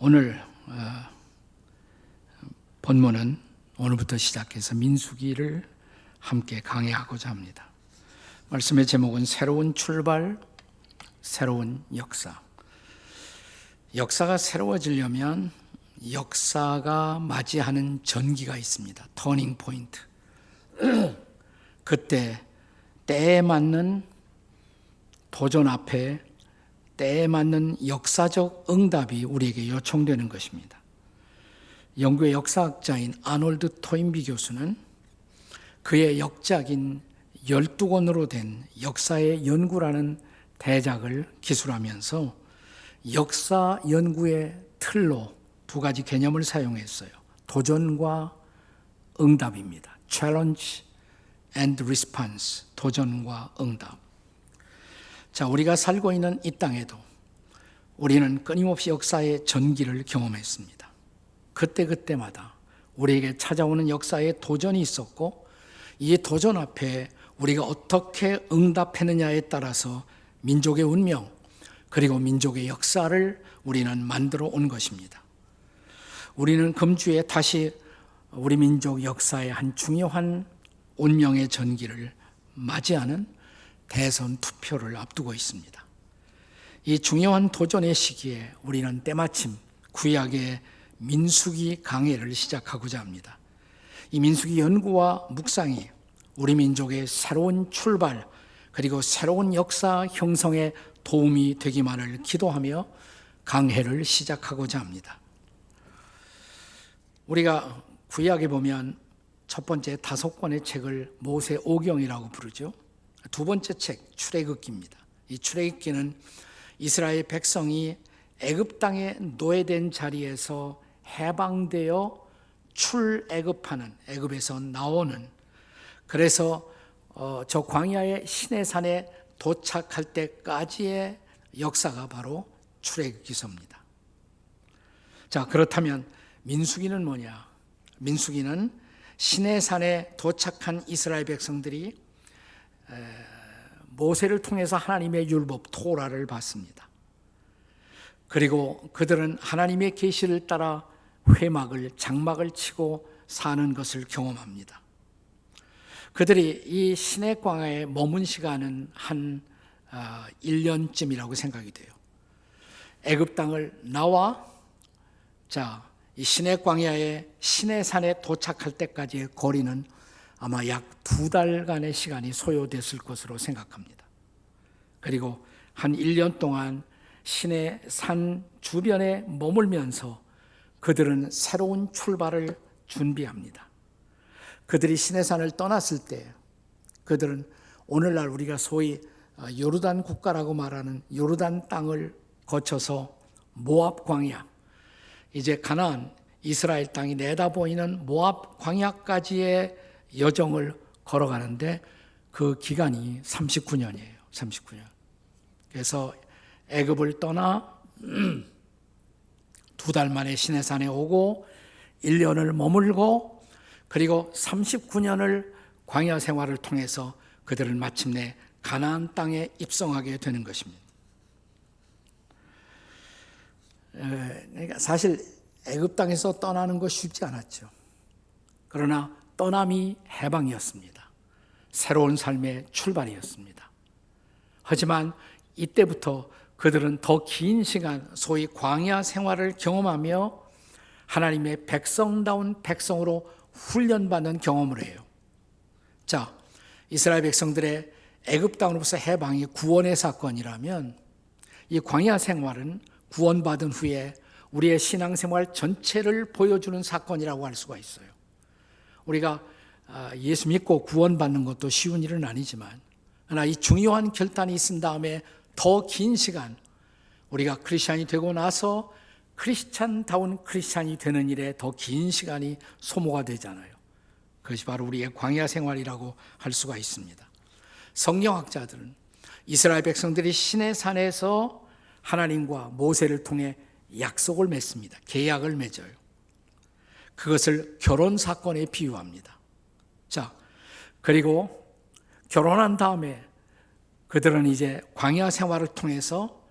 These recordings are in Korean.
오늘 본문은 오늘부터 시작해서 민수기를 함께 강해하고자 합니다. 말씀의 제목은 새로운 출발, 새로운 역사. 역사가 새로워지려면 역사가 맞이하는 전기가 있습니다. 터닝 포인트. 그때 때에 맞는 도전 앞에 때에 맞는 역사적 응답이 우리에게 요청되는 것입니다. 영국의 역사학자인 아놀드 토인비 교수는 그의 역작인 12권으로 된 역사의 연구라는 대작을 기술하면서 역사 연구의 틀로 두 가지 개념을 사용했어요. 도전과 응답입니다. Challenge and Response, 도전과 응답. 자, 우리가 살고 있는 이 땅에도 우리는 끊임없이 역사의 전기를 경험했습니다. 그때마다 우리에게 찾아오는 역사의 도전이 있었고, 이 도전 앞에 우리가 어떻게 응답했느냐에 따라서 민족의 운명, 그리고 민족의 역사를 우리는 만들어 온 것입니다. 우리는 금주에 다시 우리 민족 역사의 한 중요한 운명의 전기를 맞이하는 대선 투표를 앞두고 있습니다. 이 중요한 도전의 시기에 우리는 때마침 구약의 민수기 강해를 시작하고자 합니다. 이 민수기 연구와 묵상이 우리 민족의 새로운 출발 그리고 새로운 역사 형성에 도움이 되기만을 기도하며 강해를 시작하고자 합니다. 우리가 구약에 보면 첫 번째 5권의 책을 모세 오경이라고 부르죠. 두 번째 책 출애굽기입니다. 이 출애굽기는 이스라엘 백성이 애굽 땅에 노예된 자리에서 해방되어 출애굽하는, 애굽에서 나오는, 그래서 저 광야의 시내산에 도착할 때까지의 역사가 바로 출애굽기서입니다. 자, 그렇다면 민수기는 뭐냐? 민수기는 시내산에 도착한 이스라엘 백성들이 모세를 통해서 하나님의 율법 토라를 받습니다. 그리고 그들은 하나님의 계시를 따라 회막을 장막을 치고 사는 것을 경험합니다. 그들이 이 시내 광야에 머문 시간은 한 1년쯤이라고 생각이 돼요. 애굽 땅을 나와 이 시내 광야의 시내산에 도착할 때까지의 거리는 아마 약 2달간의 시간이 소요됐을 것으로 생각합니다. 그리고 한 1년 동안 시내 산 주변에 머물면서 그들은 새로운 출발을 준비합니다. 그들이 시내산을 떠났을 때 그들은 오늘날 우리가 소위 요르단 국가라고 말하는 요르단 땅을 거쳐서 모압 광야, 이제 가나안 이스라엘 땅이 내다보이는 모압 광야까지의 여정을 걸어가는데 그 기간이 39년이에요. 39년. 그래서 애굽을 떠나 2달 만에 시내산에 오고 1년을 머물고 그리고 39년을 광야 생활을 통해서 그들은 마침내 가나안 땅에 입성하게 되는 것입니다. 그러니까 사실 애굽 땅에서 떠나는 거 쉽지 않았죠. 그러나 떠남이 해방이었습니다. 새로운 삶의 출발이었습니다. 하지만 이때부터 그들은 더 긴 시간 소위 광야 생활을 경험하며 하나님의 백성다운 백성으로 훈련받는 경험을 해요. 자, 이스라엘 백성들의 애굽 땅으로부터 해방이 구원의 사건이라면 이 광야 생활은 구원받은 후에 우리의 신앙생활 전체를 보여주는 사건이라고 할 수가 있어요. 우리가 예수 믿고 구원받는 것도 쉬운 일은 아니지만 그러나 이 중요한 결단이 있은 다음에 더 긴 시간 우리가 크리스찬이 되고 나서 크리스찬다운 크리스찬이 되는 일에 더 긴 시간이 소모가 되잖아요. 그것이 바로 우리의 광야 생활이라고 할 수가 있습니다. 성경학자들은 이스라엘 백성들이 시내산에서 하나님과 모세를 통해 약속을 맺습니다. 계약을 맺어요. 그것을 결혼 사건에 비유합니다. 자, 그리고 결혼한 다음에 그들은 이제 광야 생활을 통해서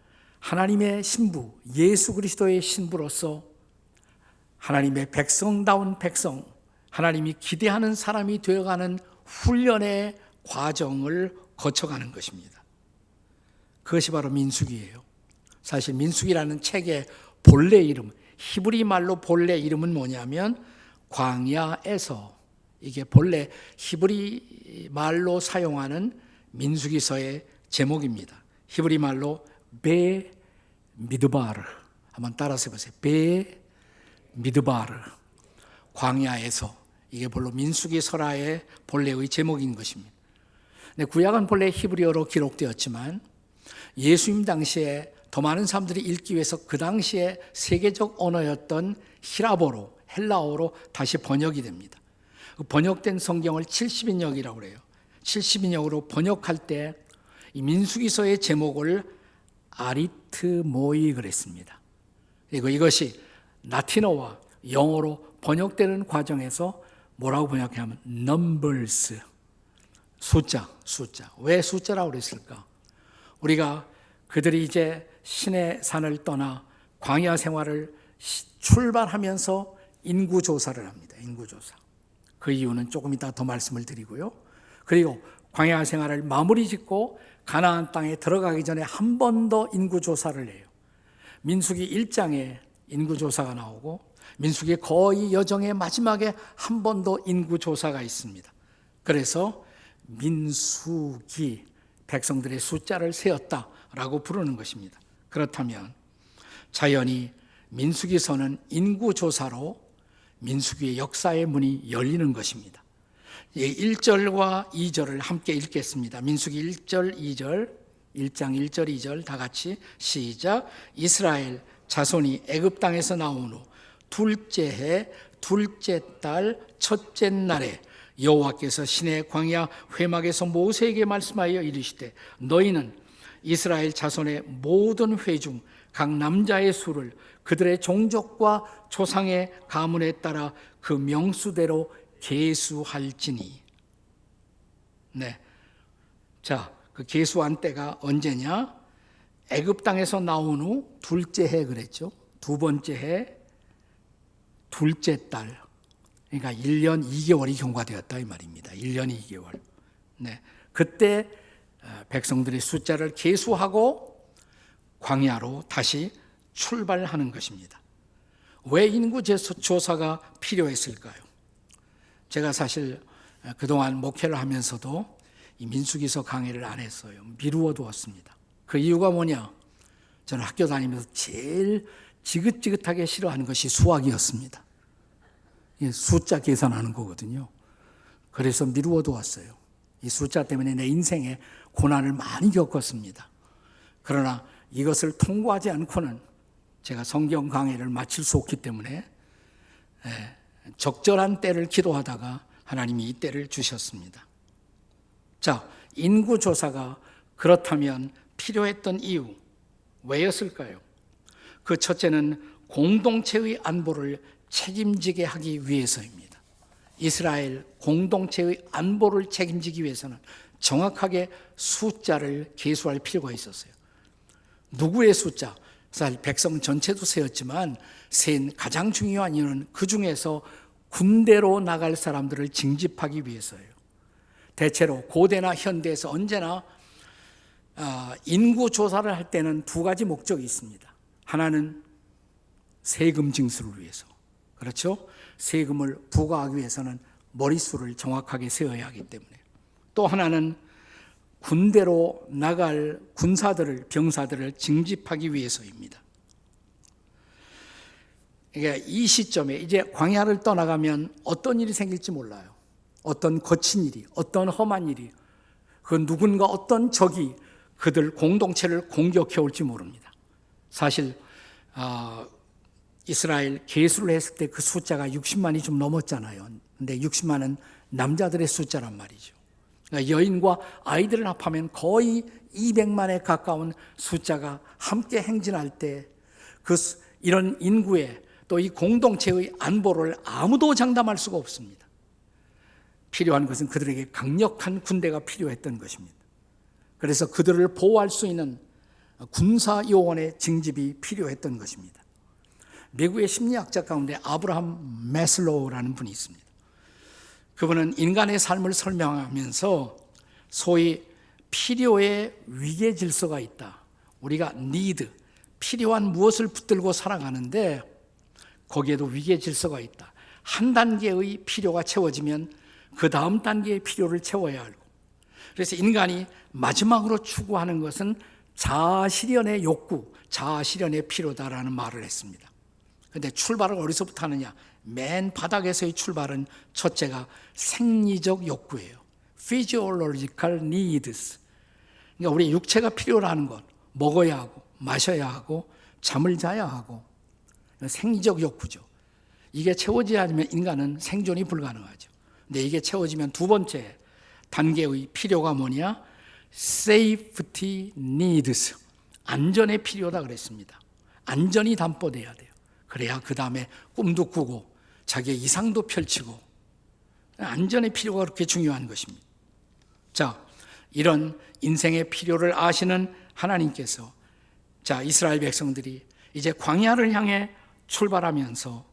하나님의 신부, 예수 그리스도의 신부로서 하나님의 백성다운 백성, 하나님이 기대하는 사람이 되어가는 훈련의 과정을 거쳐가는 것입니다. 그것이 바로 민수기예요. 사실 민수기라는 책의 본래 이름, 히브리 말로 본래 이름은 뭐냐면 광야에서, 이게 본래 히브리 말로 사용하는 민수기서의 제목입니다. 히브리 말로 베 미드바르, 한번 따라서 해보세요. 베 미드바르, 광야에서. 이게 본래 민수기서라의 본래의 제목인 것입니다. 구약은 본래 히브리어로 기록되었지만 예수님 당시에 더 많은 사람들이 읽기 위해서 그 당시에 세계적 언어였던 히라보로, 헬라어로 다시 번역이 됩니다. 번역된 성경을 70인역이라고 그래요. 70인역으로 번역할 때 이 민수기서의 제목을 아리트모이 그랬습니다. 그리고 이것이 라틴어와 영어로 번역되는 과정에서 뭐라고 번역하냐면 numbers, 숫자. 왜 숫자라고 그랬을까? 우리가 그들이 이제 신의 산을 떠나 광야 생활을 출발하면서 인구조사를 합니다. 인구조사. 그 이유는 조금 이따 더 말씀을 드리고요. 그리고 광야 생활을 마무리 짓고 가나안 땅에 들어가기 전에 한 번 더 인구조사를 해요. 민수기 1장에 인구조사가 나오고 민수기 거의 여정의 마지막에 한 번 더 인구조사가 있습니다. 그래서 민수기, 백성들의 숫자를 세었다라고 부르는 것입니다. 그렇다면 자연히 민수기서는 인구조사로 민수기의 역사의 문이 열리는 것입니다. 1절과 2절을 함께 읽겠습니다. 민수기 1절, 2절, 1장 1절, 2절 다 같이 시작. 이스라엘 자손이 애굽 땅에서 나온 후 둘째 해 둘째 달 첫째 날에 여호와께서 시내 광야 회막에서 모세에게 말씀하여 이르시되 너희는 이스라엘 자손의 모든 회 중 각 남자의 수를 그들의 종족과 조상의 가문에 따라 그 명수대로 계수할지니. 네. 자, 그 계수한 때가 언제냐? 애굽 땅에서 나온 후 둘째 해 그랬죠. 두 번째 해 둘째 달. 그러니까 1년 2개월이 경과되었다 이 말입니다. 1년 2개월. 네. 그때 백성들의 숫자를 계수하고 광야로 다시 출발하는 것입니다. 왜 인구조사가 필요했을까요? 제가 사실 그동안 목회를 하면서도 이 민수기서 강의를 안 했어요. 미루어 두었습니다. 그 이유가 뭐냐? 저는 학교 다니면서 제일 지긋지긋하게 싫어하는 것이 수학이었습니다. 숫자 계산하는 거거든요. 그래서 미루어 두었어요. 이 숫자 때문에 내 인생에 고난을 많이 겪었습니다. 그러나 이것을 통과하지 않고는 제가 성경 강의를 마칠 수 없기 때문에 적절한 때를 기도하다가 하나님이 이 때를 주셨습니다. 자, 인구조사가 그렇다면 필요했던 이유 왜였을까요? 그 첫째는 공동체의 안보를 책임지게 하기 위해서입니다. 이스라엘 공동체의 안보를 책임지기 위해서는 정확하게 숫자를 계수할 필요가 있었어요. 누구의 숫자? 사실 백성 전체도 세었지만 센 가장 중요한 이유는 그 중에서 군대로 나갈 사람들을 징집하기 위해서예요. 대체로 고대나 현대에서 언제나 인구 조사를 할 때는 두 가지 목적이 있습니다. 하나는 세금 징수를 위해서. 그렇죠? 세금을 부과하기 위해서는 머릿수를 정확하게 세워야 하기 때문에. 또 하나는 군대로 나갈 군사들을, 병사들을 징집하기 위해서입니다. 그러니까 이 시점에 이제 광야를 떠나가면 어떤 일이 생길지 몰라요. 어떤 거친 일이, 어떤 험한 일이, 그 누군가 어떤 적이 그들 공동체를 공격해 올지 모릅니다. 사실 이스라엘 계수를 했을 때 그 숫자가 60만이 좀 넘었잖아요. 근데 60만은 남자들의 숫자란 말이죠. 그러니까 여인과 아이들을 합하면 거의 200만에 가까운 숫자가 함께 행진할 때 이런 인구에 또 이 공동체의 안보를 아무도 장담할 수가 없습니다. 필요한 것은 그들에게 강력한 군대가 필요했던 것입니다. 그래서 그들을 보호할 수 있는 군사 요원의 징집이 필요했던 것입니다. 미국의 심리학자 가운데 아브라함 매슬로우라는 분이 있습니다. 그분은 인간의 삶을 설명하면서 소위 필요의 위계 질서가 있다. 우리가 need, 필요한 무엇을 붙들고 살아가는데 거기에도 위계 질서가 있다. 한 단계의 필요가 채워지면 그 다음 단계의 필요를 채워야 하고, 그래서 인간이 마지막으로 추구하는 것은 자아실현의 욕구, 자아실현의 필요다라는 말을 했습니다. 그런데 출발을 어디서부터 하느냐? 맨 바닥에서의 출발은 첫째가 생리적 욕구예요. Physiological needs. 그러니까 우리 육체가 필요로 하는 것, 먹어야 하고 마셔야 하고 잠을 자야 하고, 생리적 욕구죠. 이게 채워지지 않으면 인간은 생존이 불가능하죠. 근데 이게 채워지면 두 번째 단계의 필요가 뭐냐? Safety needs. 안전의 필요다 그랬습니다. 안전이 담보돼야 돼요. 그래야 그 다음에 꿈도 꾸고 자기의 이상도 펼치고, 안전의 필요가 그렇게 중요한 것입니다. 자, 이런 인생의 필요를 아시는 하나님께서 이스라엘 백성들이 이제 광야를 향해 출발하면서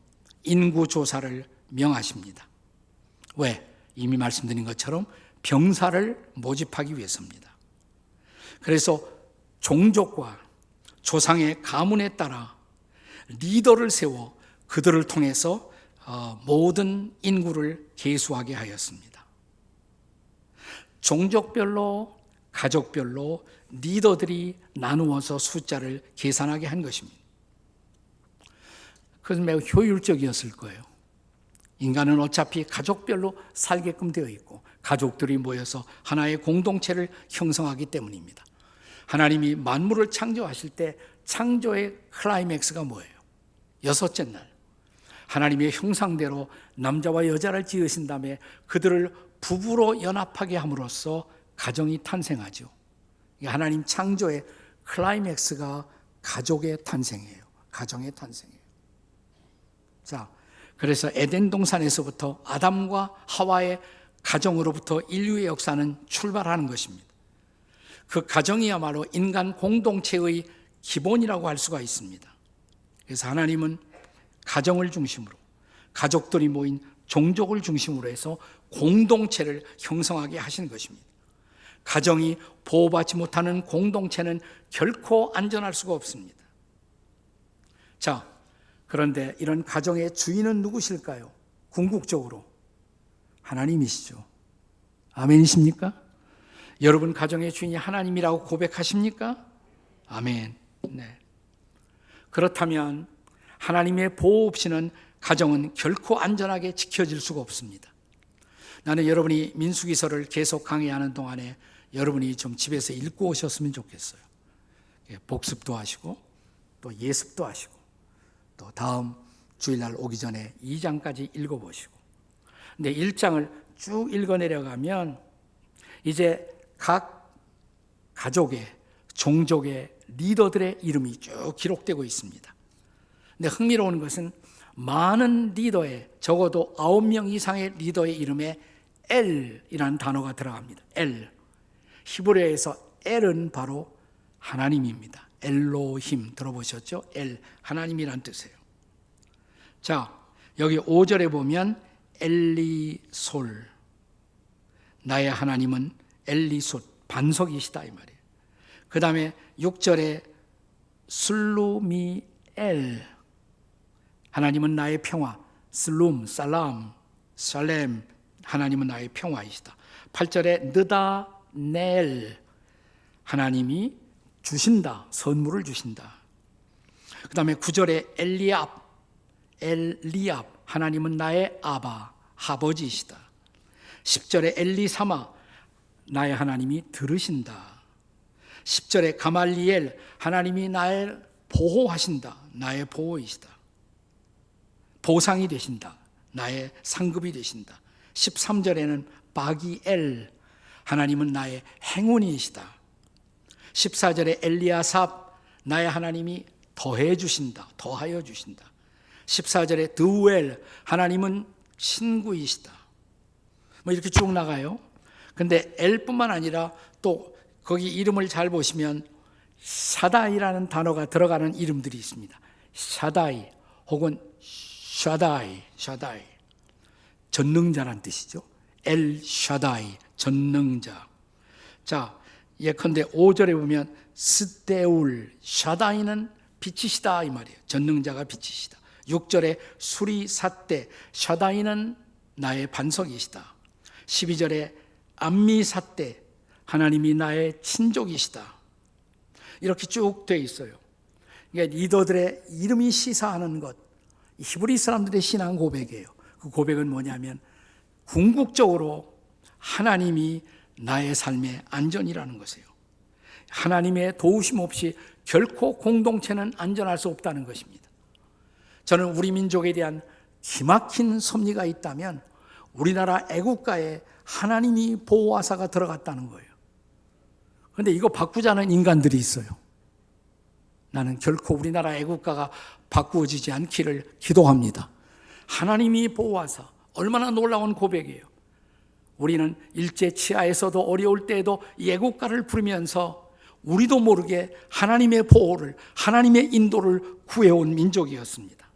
인구조사를 명하십니다. 왜? 이미 말씀드린 것처럼 병사를 모집하기 위해서입니다. 그래서 종족과 조상의 가문에 따라 리더를 세워 그들을 통해서 모든 인구를 계수하게 하였습니다. 종족별로, 가족별로 리더들이 나누어서 숫자를 계산하게 한 것입니다. 그것은 매우 효율적이었을 거예요. 인간은 어차피 가족별로 살게끔 되어 있고 가족들이 모여서 하나의 공동체를 형성하기 때문입니다. 하나님이 만물을 창조하실 때 창조의 클라이맥스가 뭐예요? 여섯째 날 하나님의 형상대로 남자와 여자를 지으신 다음에 그들을 부부로 연합하게 함으로써 가정이 탄생하죠. 하나님 창조의 클라이맥스가 가족의 탄생이에요. 가정의 탄생이에요. 자, 그래서 에덴 동산에서부터 아담과 하와의 가정으로부터 인류의 역사는 출발하는 것입니다. 그 가정이야말로 인간 공동체의 기본이라고 할 수가 있습니다. 그래서 하나님은 가정을 중심으로, 가족들이 모인 종족을 중심으로 해서 공동체를 형성하게 하신 것입니다. 가정이 보호받지 못하는 공동체는 결코 안전할 수가 없습니다. 자, 그런데 이런 가정의 주인은 누구실까요? 궁극적으로 하나님이시죠. 아멘이십니까? 여러분 가정의 주인이 하나님이라고 고백하십니까? 아멘. 네. 그렇다면 하나님의 보호 없이는 가정은 결코 안전하게 지켜질 수가 없습니다. 나는 여러분이 민수기서를 계속 강의하는 동안에 여러분이 좀 집에서 읽고 오셨으면 좋겠어요. 복습도 하시고 또 예습도 하시고 또 다음 주일날 오기 전에 2장까지 읽어보시고, 근데 1장을 쭉 읽어내려가면 이제 각 가족의 종족의 리더들의 이름이 쭉 기록되고 있습니다. 근데 흥미로운 것은 많은 리더의, 적어도 9명 이상의 리더의 이름에 엘이라는 단어가 들어갑니다. 엘. 히브리어에서 엘은 바로 하나님입니다. 엘로힘 들어보셨죠? 엘, 하나님이란 뜻이에요. 자, 여기 5절에 보면 엘리솔, 나의 하나님은 엘리솥, 반석이시다 이 말이에요. 그 다음에 6절에 슬루미엘, 하나님은 나의 평화, 슬룸, 살람, 살렘, 하나님은 나의 평화이시다. 8절에 느다넬, 하나님이 주신다, 선물을 주신다. 그 다음에 9절에 엘리압, 하나님은 나의 아바, 아버지이시다. 10절에 엘리사마, 나의 하나님이 들으신다. 10절에 가말리엘, 하나님이 나를 보호하신다, 나의 보호이시다. 보상이 되신다, 나의 상급이 되신다. 13절에는 바기엘, 하나님은 나의 행운이시다. 14절에 엘리아삽, 나의 하나님이 더해 주신다, 더하여 주신다. 14절에 드우엘, 하나님은 신구이시다. 뭐 이렇게 쭉 나가요. 근데 엘뿐만 아니라 또 거기 이름을 잘 보시면 샤다이라는 단어가 들어가는 이름들이 있습니다. 샤다이 혹은 샤다이, 전능자란 뜻이죠. 엘 샤다이, 전능자. 자, 예컨대 5절에 보면 스데울, 샤다이는 빛이시다 이 말이에요. 전능자가 빛이시다. 6절에 수리 삿대, 샤다이는 나의 반석이시다. 12절에 암미 삿대, 하나님이 나의 친족이시다. 이렇게 쭉 되어 있어요. 그러니까 리더들의 이름이 시사하는 것, 히브리 사람들의 신앙 고백이에요. 그 고백은 뭐냐면 궁극적으로 하나님이 나의 삶의 안전이라는 것이에요. 하나님의 도우심 없이 결코 공동체는 안전할 수 없다는 것입니다. 저는 우리 민족에 대한 기막힌 섭리가 있다면 우리나라 애국가에 하나님이 보호하사가 들어갔다는 거예요. 그런데 이거 바꾸자는 인간들이 있어요. 나는 결코 우리나라 애국가가 바꾸어지지 않기를 기도합니다. 하나님이 보호하사, 얼마나 놀라운 고백이에요. 우리는 일제 치하에서도 어려울 때에도 이 애국가를 부르면서 우리도 모르게 하나님의 보호를, 하나님의 인도를 구해온 민족이었습니다.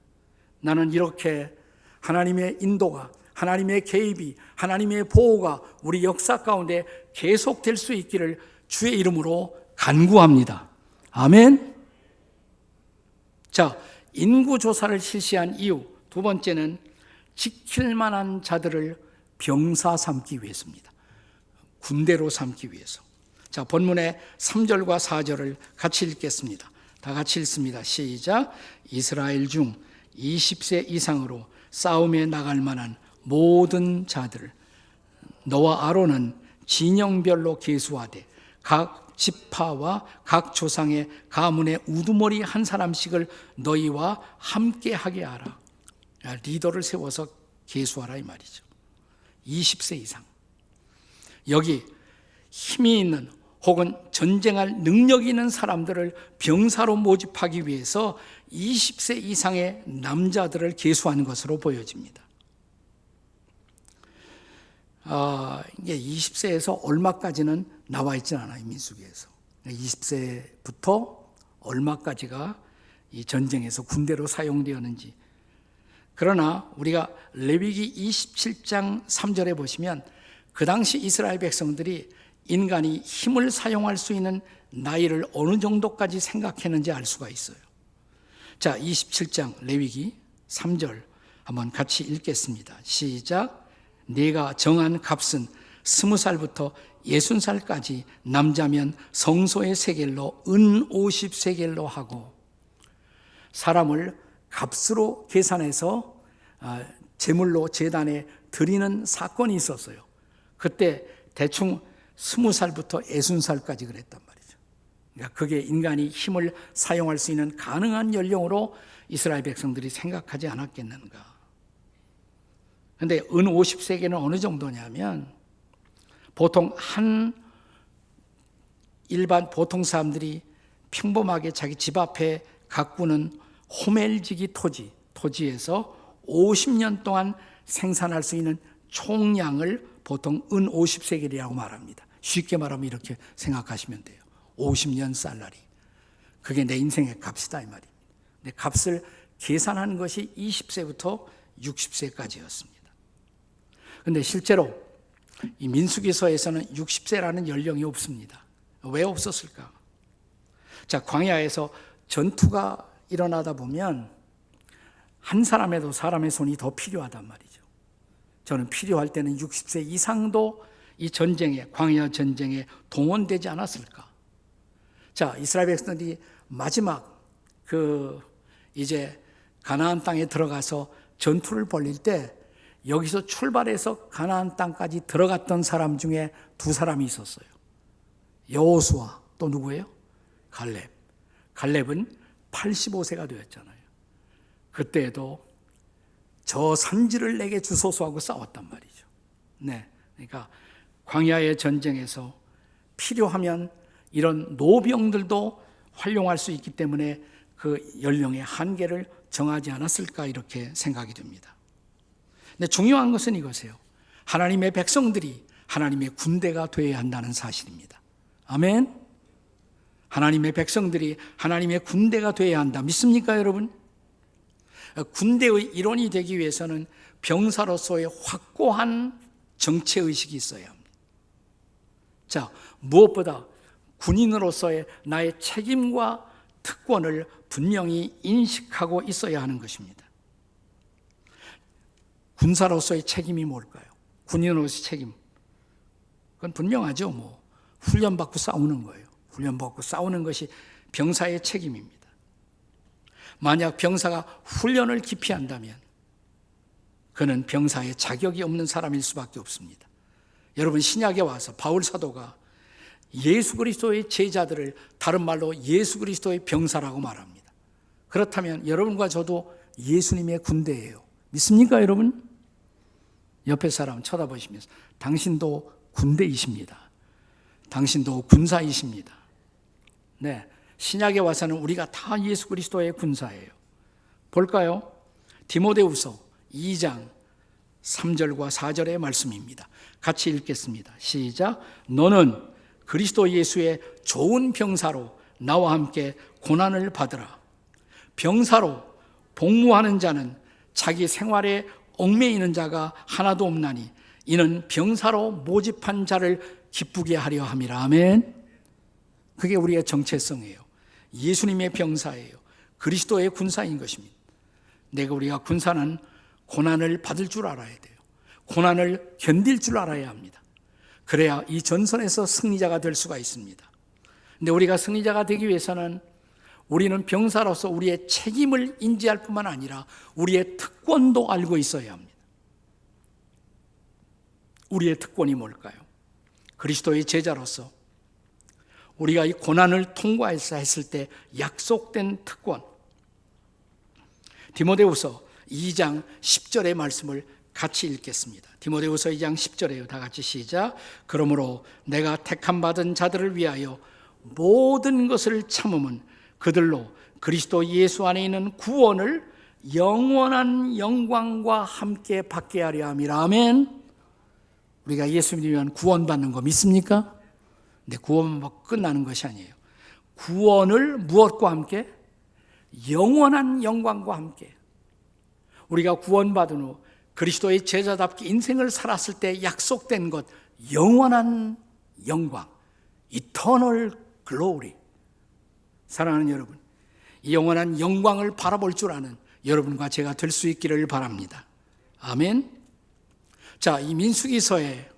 나는 이렇게 하나님의 인도가, 하나님의 개입이, 하나님의 보호가 우리 역사 가운데 계속될 수 있기를 주의 이름으로 간구합니다. 아멘. 자, 인구조사를 실시한 이유 두 번째는 지킬 만한 자들을 병사 삼기 위해서입니다. 군대로 삼기 위해서. 자, 본문의 3절과 4절을 같이 읽겠습니다. 다 같이 읽습니다. 시작. 이스라엘 중 20세 이상으로 싸움에 나갈 만한 모든 자들, 너와 아론은 진영별로 계수하되 각 지파와 각 조상의 가문의 우두머리 한 사람씩을 너희와 함께 하게 하라. 리더를 세워서 계수하라 이 말이죠. 20세 이상. 여기 힘이 있는 혹은 전쟁할 능력이 있는 사람들을 병사로 모집하기 위해서 20세 이상의 남자들을 계수하는 것으로 보여집니다. 이게 20세에서 얼마까지는 나와 있지는 않아요. 민수기에서 20세부터 얼마까지가 이 전쟁에서 군대로 사용되었는지. 그러나 우리가 레위기 27장 3절에 보시면 그 당시 이스라엘 백성들이 인간이 힘을 사용할 수 있는 나이를 어느 정도까지 생각했는지 알 수가 있어요. 자, 27장 레위기 3절 한번 같이 읽겠습니다. 시작. 네가 정한 값은 20살부터 60살까지 남자면 성소의 세겔로 은 50세겔로 하고, 사람을 값으로 계산해서 제물로 제단에 드리는 사건이 있었어요. 그때 대충 20살부터 60살까지 그랬단 말이죠. 그러니까 그게 인간이 힘을 사용할 수 있는 가능한 연령으로 이스라엘 백성들이 생각하지 않았겠는가. 그런데 은 50세계는 어느 정도냐면 보통 일반 보통 사람들이 평범하게 자기 집 앞에 가꾸는 호멜지기 토지에서 50년 동안 생산할 수 있는 총량을 보통 은 50세겔이라고 말합니다. 쉽게 말하면 이렇게 생각하시면 돼요. 50년 살라리. 그게 내 인생의 값이다 이 말입니다. 근데 값을 계산하는 것이 20세부터 60세까지였습니다. 그런데 실제로 이 민수기서에서는 60세라는 연령이 없습니다. 왜 없었을까? 자, 광야에서 전투가 일어나다 보면 한 사람에도 사람의 손이 더 필요하단 말이죠. 저는 필요할 때는 60세 이상도 이 전쟁에, 광야 전쟁에 동원되지 않았을까? 자, 이스라엘 백성들이 마지막 이제 가나안 땅에 들어가서 전투를 벌일 때 여기서 출발해서 가나안 땅까지 들어갔던 사람 중에 두 사람이 있었어요. 여호수아, 또 누구예요? 갈렙. 갈렙은 85세가 되었잖아요. 그때에도 저 산지를 내게 주소서 하고 싸웠단 말이죠. 네, 그러니까 광야의 전쟁에서 필요하면 이런 노병들도 활용할 수 있기 때문에 그 연령의 한계를 정하지 않았을까 이렇게 생각이 됩니다. 근데 중요한 것은 이것이에요. 하나님의 백성들이 하나님의 군대가 되어야 한다는 사실입니다. 아멘. 하나님의 백성들이 하나님의 군대가 되어야 한다. 믿습니까, 여러분? 군대의 일원이 되기 위해서는 병사로서의 확고한 정체의식이 있어야 합니다. 자, 무엇보다 군인으로서의 나의 책임과 특권을 분명히 인식하고 있어야 하는 것입니다. 군사로서의 책임이 뭘까요? 군인으로서의 책임. 그건 분명하죠. 훈련받고 싸우는 거예요. 훈련받고 싸우는 것이 병사의 책임입니다. 만약 병사가 훈련을 기피한다면 그는 병사의 자격이 없는 사람일 수밖에 없습니다. 여러분, 신약에 와서 바울 사도가 예수 그리스도의 제자들을 다른 말로 예수 그리스도의 병사라고 말합니다. 그렇다면 여러분과 저도 예수님의 군대예요. 믿습니까, 여러분? 옆에 사람 쳐다보시면서 당신도 군대이십니다. 당신도 군사이십니다. 네, 신약에 와서는 우리가 다 예수 그리스도의 군사예요. 볼까요? 디모데후서 2장 3절과 4절의 말씀입니다. 같이 읽겠습니다. 시작. 너는 그리스도 예수의 좋은 병사로 나와 함께 고난을 받으라. 병사로 복무하는 자는 자기 생활에 얽매이는 자가 하나도 없나니 이는 병사로 모집한 자를 기쁘게 하려 함이라. 아멘. 그게 우리의 정체성이에요. 예수님의 병사예요. 그리스도의 군사인 것입니다. 우리가 군사는 고난을 받을 줄 알아야 돼요. 고난을 견딜 줄 알아야 합니다. 그래야 이 전선에서 승리자가 될 수가 있습니다. 근데 우리가 승리자가 되기 위해서는 우리는 병사로서 우리의 책임을 인지할 뿐만 아니라 우리의 특권도 알고 있어야 합니다. 우리의 특권이 뭘까요? 그리스도의 제자로서 우리가 이 고난을 통과했을 때 약속된 특권. 디모데후서 2장 10절의 말씀을 같이 읽겠습니다. 디모데후서 2장 10절에요. 다 같이 시작. 그러므로 내가 택함 받은 자들을 위하여 모든 것을 참음은 그들로 그리스도 예수 안에 있는 구원을 영원한 영광과 함께 받게 하려 함이라. 아멘. 우리가 예수님을 위한 구원받는 거 믿습니까? 근데 구원만 받고 끝나는 것이 아니에요. 구원을 무엇과 함께? 영원한 영광과 함께. 우리가 구원받은 후 그리스도의 제자답게 인생을 살았을 때 약속된 것, 영원한 영광, Eternal Glory. 사랑하는 여러분, 이 영원한 영광을 바라볼 줄 아는 여러분과 제가 될 수 있기를 바랍니다. 아멘. 자, 이 민수기서에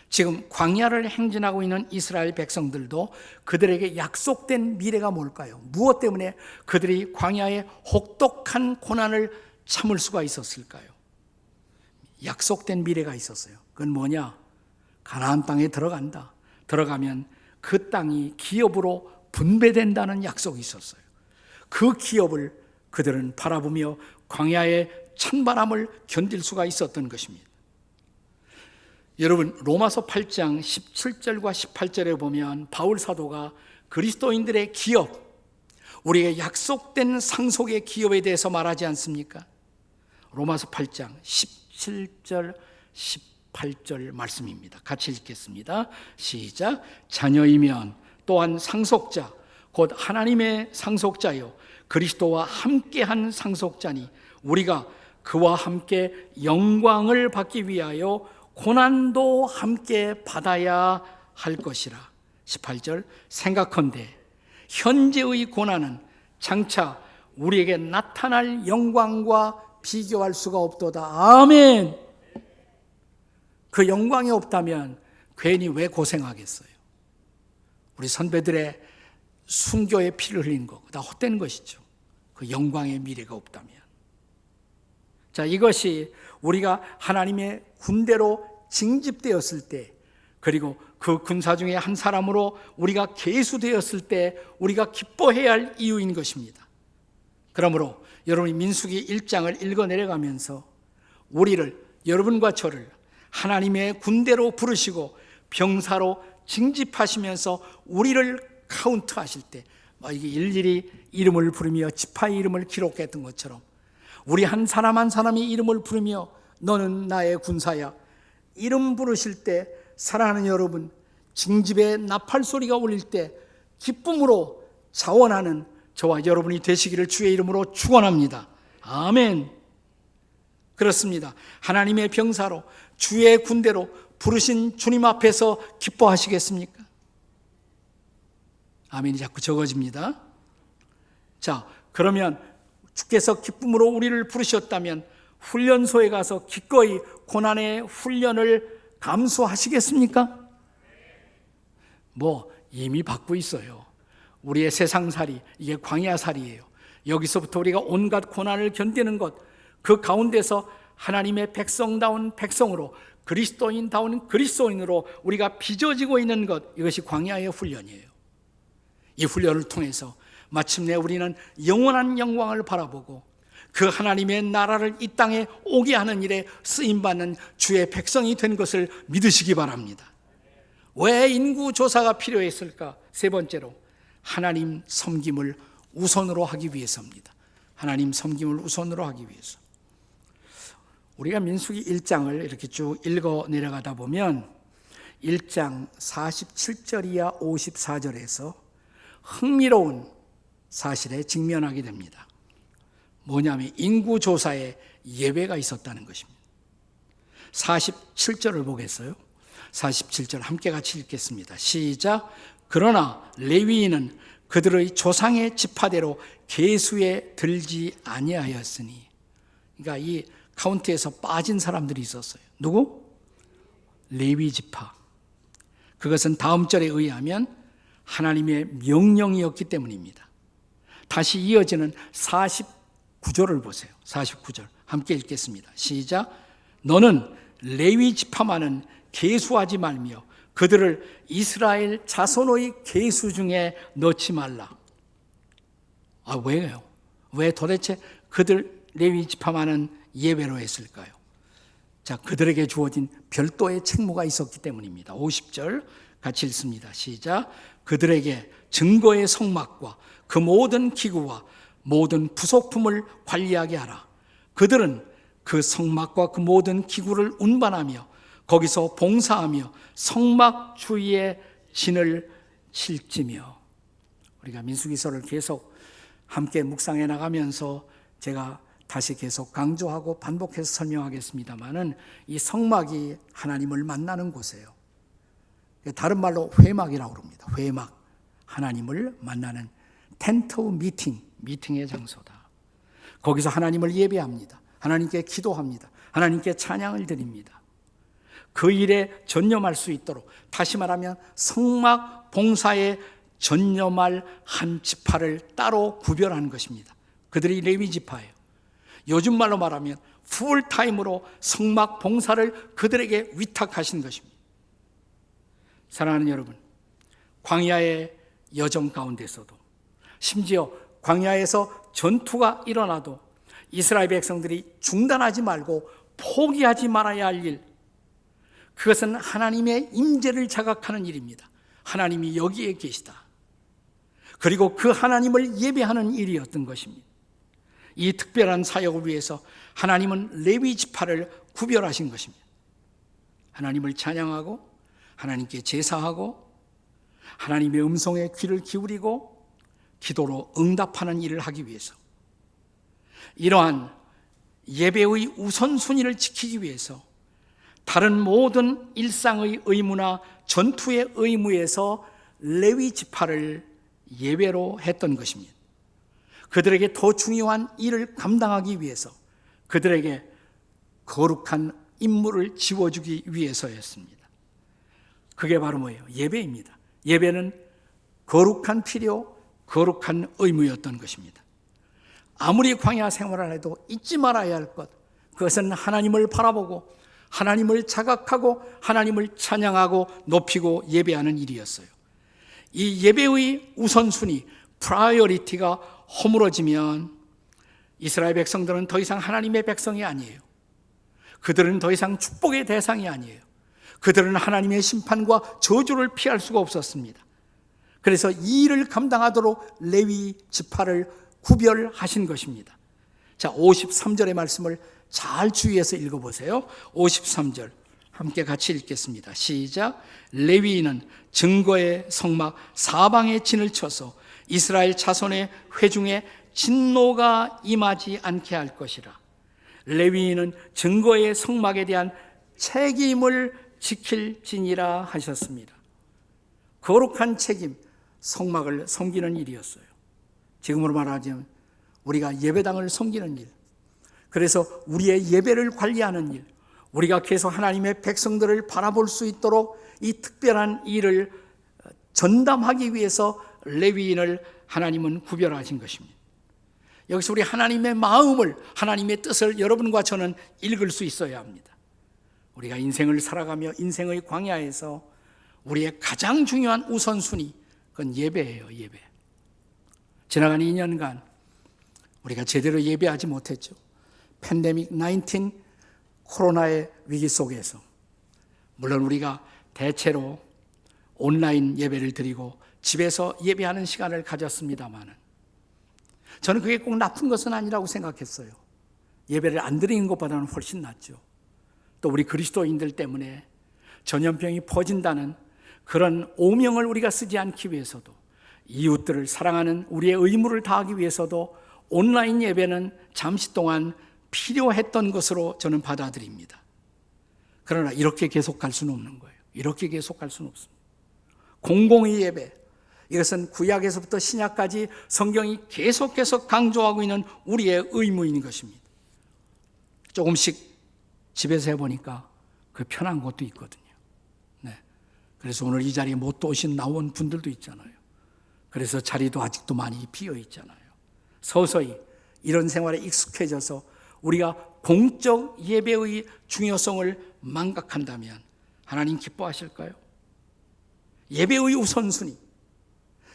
지금 광야를 행진하고 있는 이스라엘 백성들도 그들에게 약속된 미래가 뭘까요? 무엇 때문에 그들이 광야의 혹독한 고난을 참을 수가 있었을까요? 약속된 미래가 있었어요. 그건 뭐냐? 가나안 땅에 들어간다. 들어가면 그 땅이 기업으로 분배된다는 약속이 있었어요. 그 기업을 그들은 바라보며 광야의 찬바람을 견딜 수가 있었던 것입니다. 여러분, 로마서 8장 17절과 18절에 보면 바울 사도가 그리스도인들의 기업, 우리의 약속된 상속의 기업에 대해서 말하지 않습니까? 로마서 8장 17절 18절 말씀입니다. 같이 읽겠습니다. 시작. 자녀이면 또한 상속자, 곧 하나님의 상속자요 그리스도와 함께한 상속자니 우리가 그와 함께 영광을 받기 위하여 고난도 함께 받아야 할 것이라. 18절. 생각컨대 현재의 고난은 장차 우리에게 나타날 영광과 비교할 수가 없도다. 아멘. 그 영광이 없다면 괜히 왜 고생하겠어요? 우리 선배들의 순교의 피를 흘린 거 다 헛된 것이죠. 그 영광의 미래가 없다면. 자, 이것이 우리가 하나님의 군대로 징집되었을 때, 그리고 그 군사 중에 한 사람으로 우리가 계수되었을 때 우리가 기뻐해야 할 이유인 것입니다. 그러므로 여러분이 민수기 1장을 읽어 내려가면서 우리를, 여러분과 저를 하나님의 군대로 부르시고 병사로 징집하시면서 우리를 카운트하실 때 이게 일일이 이름을 부르며 지파의 이름을 기록했던 것처럼 우리 한 사람 한 사람이 이름을 부르며 너는 나의 군사야, 이름 부르실 때 사랑하는 여러분, 징집의 나팔 소리가 울릴 때 기쁨으로 자원하는 저와 여러분이 되시기를 주의 이름으로 축원합니다. 아멘. 그렇습니다. 하나님의 병사로 주의 군대로 부르신 주님 앞에서 기뻐하시겠습니까? 아멘이 자꾸 적어집니다. 자, 그러면 주께서 기쁨으로 우리를 부르셨다면 훈련소에 가서 기꺼이 고난의 훈련을 감수하시겠습니까? 이미 받고 있어요. 우리의 세상살이, 이게 광야살이에요. 여기서부터 우리가 온갖 고난을 견디는 것, 그 가운데서 하나님의 백성다운 백성으로, 그리스도인다운 그리스도인으로 우리가 빚어지고 있는 것, 이것이 광야의 훈련이에요. 이 훈련을 통해서 마침내 우리는 영원한 영광을 바라보고 그 하나님의 나라를 이 땅에 오게 하는 일에 쓰임받는 주의 백성이 된 것을 믿으시기 바랍니다. 왜 인구조사가 필요했을까? 세 번째로 하나님 섬김을 우선으로 하기 위해서입니다. 하나님 섬김을 우선으로 하기 위해서. 우리가 민수기 1장을 이렇게 쭉 읽어 내려가다 보면 1장 47절 이하 54절에서 흥미로운 사실에 직면하게 됩니다. 뭐냐면 인구조사에 예배가 있었다는 것입니다. 47절을 보겠어요? 47절 함께 같이 읽겠습니다. 시작. 그러나 레위인은 그들의 조상의 지파대로 계수에 들지 아니하였으니, 그러니까 이 카운트에서 빠진 사람들이 있었어요. 누구? 레위 지파. 그것은 다음 절에 의하면 하나님의 명령이었기 때문입니다. 다시 이어지는 49절을 보세요. 49절 함께 읽겠습니다. 시작. 너는 레위 지파만은 계수하지 말며 그들을 이스라엘 자손의 계수 중에 넣지 말라. 왜요? 왜 도대체 그들 레위 지파만은 예배로 했을까요? 자, 그들에게 주어진 별도의 책무가 있었기 때문입니다. 50절 같이 읽습니다. 시작. 그들에게 증거의 성막과 그 모든 기구와 모든 부속품을 관리하게 하라. 그들은 그 성막과 그 모든 기구를 운반하며 거기서 봉사하며 성막 주위에 진을 칠지며. 우리가 민수기서를 계속 함께 묵상해 나가면서 제가 다시 계속 강조하고 반복해서 설명하겠습니다마는 이 성막이 하나님을 만나는 곳이에요. 다른 말로 회막이라고 그럽니다. 회막, 하나님을 만나는 텐트 미팅, 미팅의 장소다. 거기서 하나님을 예배합니다. 하나님께 기도합니다. 하나님께 찬양을 드립니다. 그 일에 전념할 수 있도록, 다시 말하면 성막 봉사에 전념할 한 지파를 따로 구별하는 것입니다. 그들이 레위 지파예요. 요즘 말로 말하면 풀타임으로 성막 봉사를 그들에게 위탁하신 것입니다. 사랑하는 여러분, 광야의 여정 가운데서도, 심지어 광야에서 전투가 일어나도 이스라엘 백성들이 중단하지 말고 포기하지 말아야 할 일, 그것은 하나님의 임재를 자각하는 일입니다. 하나님이 여기에 계시다. 그리고 그 하나님을 예배하는 일이었던 것입니다. 이 특별한 사역을 위해서 하나님은 레위 지파를 구별하신 것입니다. 하나님을 찬양하고 하나님께 제사하고 하나님의 음성에 귀를 기울이고 기도로 응답하는 일을 하기 위해서, 이러한 예배의 우선순위를 지키기 위해서 다른 모든 일상의 의무나 전투의 의무에서 레위 지파를 예배로 했던 것입니다. 그들에게 더 중요한 일을 감당하기 위해서, 그들에게 거룩한 임무를 지워주기 위해서였습니다. 그게 바로 뭐예요? 예배입니다. 예배는 거룩한 필요, 거룩한 의무였던 것입니다. 아무리 광야 생활을 해도 잊지 말아야 할 것, 그것은 하나님을 바라보고 하나님을 자각하고 하나님을 찬양하고 높이고 예배하는 일이었어요. 이 예배의 우선순위, 프라이어리티가 허물어지면 이스라엘 백성들은 더 이상 하나님의 백성이 아니에요. 그들은 더 이상 축복의 대상이 아니에요. 그들은 하나님의 심판과 저주를 피할 수가 없었습니다. 그래서 이 일을 감당하도록 레위 지파를 구별하신 것입니다. 자, 53절의 말씀을 잘 주의해서 읽어보세요. 53절 함께 같이 읽겠습니다. 시작. 레위인은 증거의 성막 사방에 진을 쳐서 이스라엘 자손의 회중에 진노가 임하지 않게 할 것이라. 레위인은 증거의 성막에 대한 책임을 지킬지니라 하셨습니다. 거룩한 책임, 성막을 섬기는 일이었어요. 지금으로 말하자면 우리가 예배당을 섬기는 일, 그래서 우리의 예배를 관리하는 일, 우리가 계속 하나님의 백성들을 바라볼 수 있도록 이 특별한 일을 전담하기 위해서 레위인을 하나님은 구별하신 것입니다. 여기서 우리 하나님의 마음을, 하나님의 뜻을 여러분과 저는 읽을 수 있어야 합니다. 우리가 인생을 살아가며 인생의 광야에서 우리의 가장 중요한 우선순위, 그건 예배예요. 예배. 지나간 2년간 우리가 제대로 예배하지 못했죠. 팬데믹 19 코로나의 위기 속에서 물론 우리가 대체로 온라인 예배를 드리고 집에서 예배하는 시간을 가졌습니다만 저는 그게 꼭 나쁜 것은 아니라고 생각했어요. 예배를 안 드리는 것보다는 훨씬 낫죠. 또 우리 그리스도인들 때문에 전염병이 퍼진다는 그런 오명을 우리가 쓰지 않기 위해서도, 이웃들을 사랑하는 우리의 의무를 다하기 위해서도 온라인 예배는 잠시 동안 필요했던 것으로 저는 받아들입니다. 그러나 이렇게 계속 갈 수는 없는 거예요. 이렇게 계속 갈 수는 없습니다. 공공의 예배, 이것은 구약에서부터 신약까지 성경이 계속해서 강조하고 있는 우리의 의무인 것입니다. 조금씩 집에서 해보니까 그 편한 것도 있거든요. 네. 그래서 오늘 이 자리에 못 오신 나온 분들도 있잖아요. 그래서 자리도 아직도 많이 비어 있잖아요. 서서히 이런 생활에 익숙해져서 우리가 공적 예배의 중요성을 망각한다면 하나님 기뻐하실까요? 예배의 우선순위,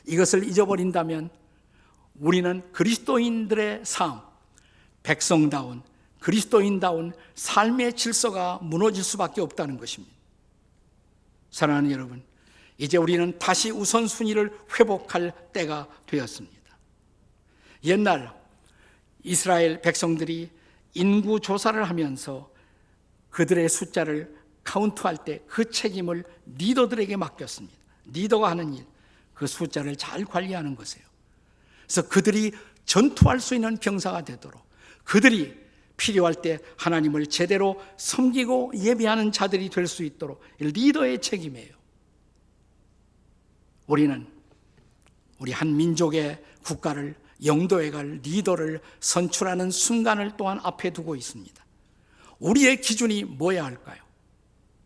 이것을 잊어버린다면 우리는 그리스도인들의 삶, 백성다운 그리스도인다운 삶의 질서가 무너질 수밖에 없다는 것입니다. 사랑하는 여러분, 이제 우리는 다시 우선순위를 회복할 때가 되었습니다. 옛날 이스라엘 백성들이 인구 조사를 하면서 그들의 숫자를 카운트할 때 그 책임을 리더들에게 맡겼습니다. 리더가 하는 일, 그 숫자를 잘 관리하는 것이에요. 그래서 그들이 전투할 수 있는 병사가 되도록, 그들이 필요할 때 하나님을 제대로 섬기고 예배하는 자들이 될 수 있도록 리더의 책임이에요. 우리는 우리 한 민족의 국가를 영도해 갈 리더를 선출하는 순간을 또한 앞에 두고 있습니다. 우리의 기준이 뭐야 할까요?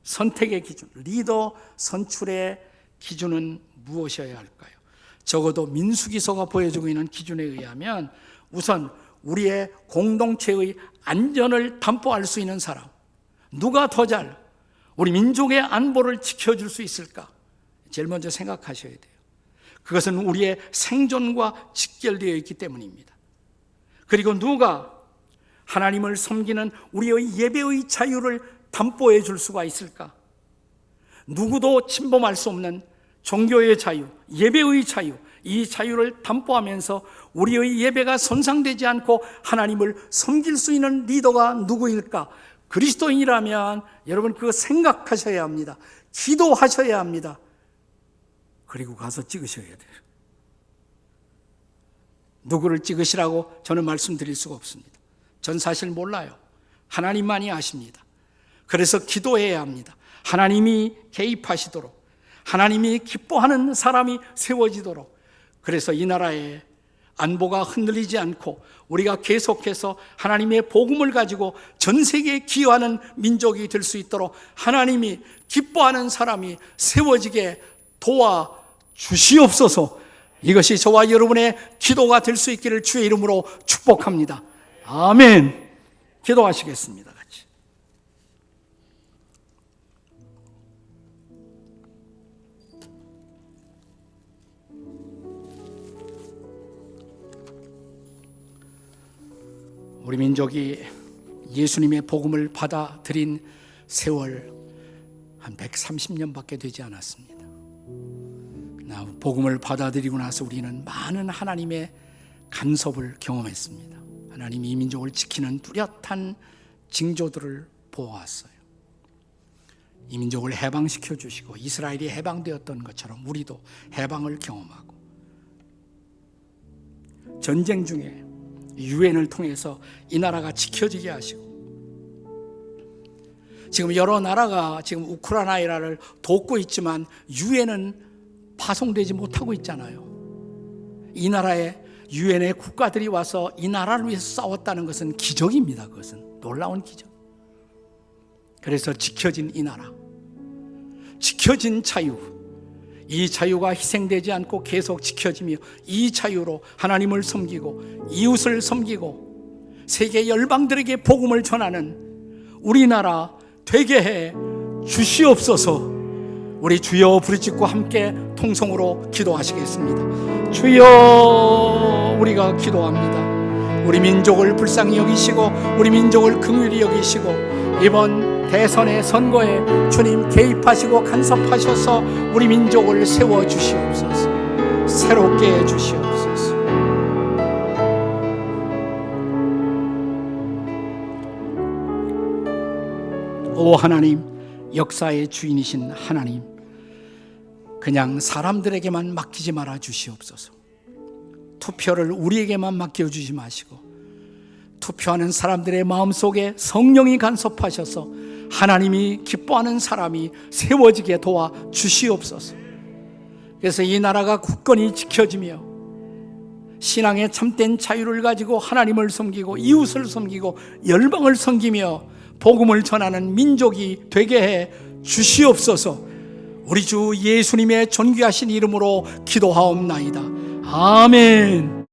선택의 기준, 리더 선출의 기준은 무엇이어야 할까요? 적어도 민수기서가 보여주고 있는 기준에 의하면 우선 우리의 공동체의 안전을 담보할 수 있는 사람, 누가 더 잘 우리 민족의 안보를 지켜줄 수 있을까? 제일 먼저 생각하셔야 돼요. 그것은 우리의 생존과 직결되어 있기 때문입니다. 그리고 누가 하나님을 섬기는 우리의 예배의 자유를 담보해 줄 수가 있을까? 누구도 침범할 수 없는 종교의 자유, 예배의 자유, 이 자유를 담보하면서 우리의 예배가 손상되지 않고 하나님을 섬길 수 있는 리더가 누구일까? 그리스도인이라면 여러분 그거 생각하셔야 합니다. 기도하셔야 합니다. 그리고 가서 찍으셔야 돼요. 누구를 찍으시라고 저는 말씀드릴 수가 없습니다. 전 사실 몰라요. 하나님만이 아십니다. 그래서 기도해야 합니다. 하나님이 개입하시도록, 하나님이 기뻐하는 사람이 세워지도록, 그래서 이 나라의 안보가 흔들리지 않고 우리가 계속해서 하나님의 복음을 가지고 전 세계에 기여하는 민족이 될 수 있도록 하나님이 기뻐하는 사람이 세워지게 도와주시옵소서. 이것이 저와 여러분의 기도가 될 수 있기를 주의 이름으로 축복합니다. 아멘. 기도하시겠습니다. 같이. 우리 민족이 예수님의 복음을 받아들인 세월 한 130년밖에 되지 않았습니다. 복음을 받아들이고 나서 우리는 많은 하나님의 간섭을 경험했습니다. 하나님이 이 민족을 지키는 뚜렷한 징조들을 보아왔어요. 이 민족을 해방시켜 주시고 이스라엘이 해방되었던 것처럼 우리도 해방을 경험하고 전쟁 중에 유엔을 통해서 이 나라가 지켜지게 하시고 지금 여러 나라가 지금 우크라이나를 돕고 있지만 유엔은 파송되지 못하고 있잖아요. 이 나라에 유엔의 국가들이 와서 이 나라를 위해서 싸웠다는 것은 기적입니다. 그것은 놀라운 기적. 그래서 지켜진 이 나라, 지켜진 자유, 이 자유가 희생되지 않고 계속 지켜지며 이 자유로 하나님을 섬기고 이웃을 섬기고 세계 열방들에게 복음을 전하는 우리나라 되게 해 주시옵소서. 우리 주여 부르짖고 함께 통성으로 기도하시겠습니다. 주여, 우리가 기도합니다. 우리 민족을 불쌍히 여기시고 우리 민족을 긍휼히 여기시고 이번 대선의 선거에 주님 개입하시고 간섭하셔서 우리 민족을 세워주시옵소서. 새롭게 해주시옵소서. 오 하나님, 역사의 주인이신 하나님, 그냥 사람들에게만 맡기지 말아 주시옵소서. 투표를 우리에게만 맡겨주지 마시고 투표하는 사람들의 마음속에 성령이 간섭하셔서 하나님이 기뻐하는 사람이 세워지게 도와 주시옵소서. 그래서 이 나라가 굳건히 지켜지며 신앙의 참된 자유를 가지고 하나님을 섬기고 이웃을 섬기고 열방을 섬기며 복음을 전하는 민족이 되게 해 주시옵소서. 우리 주 예수님의 존귀하신 이름으로 기도하옵나이다. 아멘.